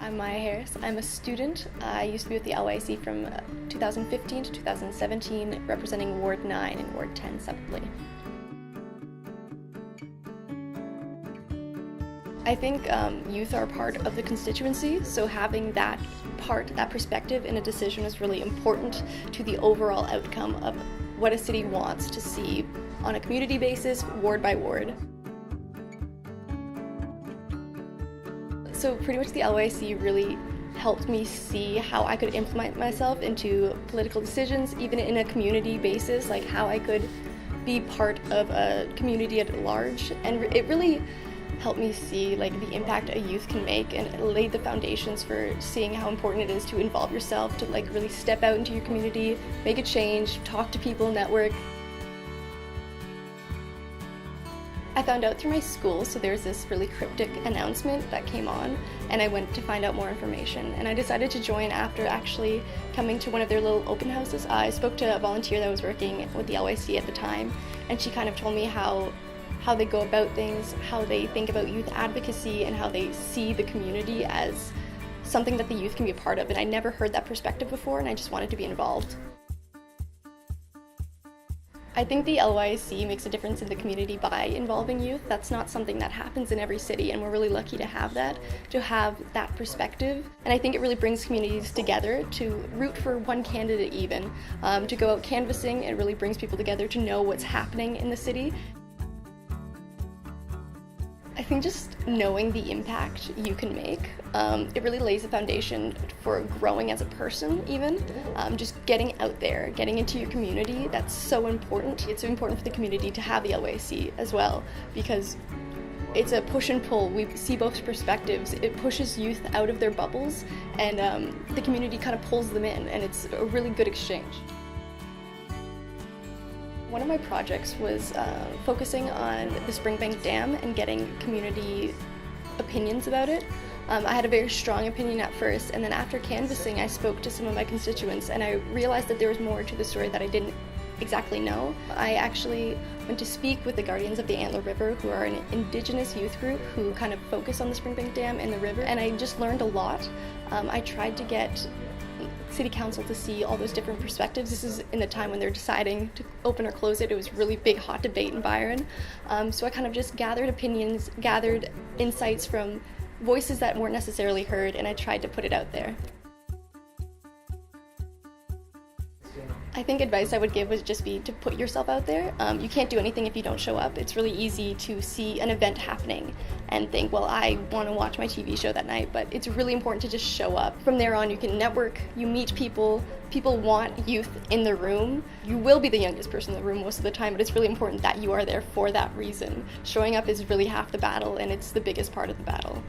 I'm Maia Harris. I'm a student. I used to be with the LYAC from 2015 to 2017, representing Ward 9 and Ward 10 separately. I think youth are part of the constituency, so having that perspective in a decision is really important to the overall outcome of what a city wants to see on a community basis, ward by ward. So pretty much the LYAC really helped me see how I could implement myself into political decisions, even in a community basis, like how I could be part of a community at large. And it really helped me see like the impact a youth can make, and it laid the foundations for seeing how important it is to involve yourself, to like really step out into your community, make a change, talk to people, network. I found out through my school, so there was this really cryptic announcement that came on, and I went to find out more information. And I decided to join after actually coming to one of their little open houses. I spoke to a volunteer that was working with the LYAC at the time, and she kind of told me how they go about things, how they think about youth advocacy, and how they see the community as something that the youth can be a part of. And I never heard that perspective before, and I just wanted to be involved. I think the LYAC makes a difference in the community by involving youth. That's not something that happens in every city, and we're really lucky to have that perspective. And I think it really brings communities together to root for one candidate even, to go out canvassing. It really brings people together to know what's happening in the city. I think just knowing the impact you can make, it really lays the foundation for growing as a person even. Just getting out there, getting into your community, that's so important. It's so important for the community to have the LYAC as well, because it's a push and pull. We see both perspectives. It pushes youth out of their bubbles, and the community kind of pulls them in, and it's a really good exchange. One of my projects was focusing on the Springbank Dam and getting community opinions about it. I had a very strong opinion at first, and then after canvassing I spoke to some of my constituents, and I realized that there was more to the story that I didn't exactly know. I actually went to speak with the Guardians of the Antler River, who are an Indigenous youth group who kind of focus on the Springbank Dam and the river, and I just learned a lot. I tried to get City Council to see all those different perspectives. This is in the time when they're deciding to open or close it. It was really big, hot debate in Byron. So I kind of just gathered opinions, gathered insights from voices that weren't necessarily heard, and I tried to put it out there. I think advice I would give would just be to put yourself out there. You can't do anything if you don't show up. It's really easy to see an event happening and think, well, I want to watch my TV show that night, but it's really important to just show up. From there on, you can network, you meet people, people want youth in the room. You will be the youngest person in the room most of the time, but it's really important that you are there for that reason. Showing up is really half the battle, and it's the biggest part of the battle.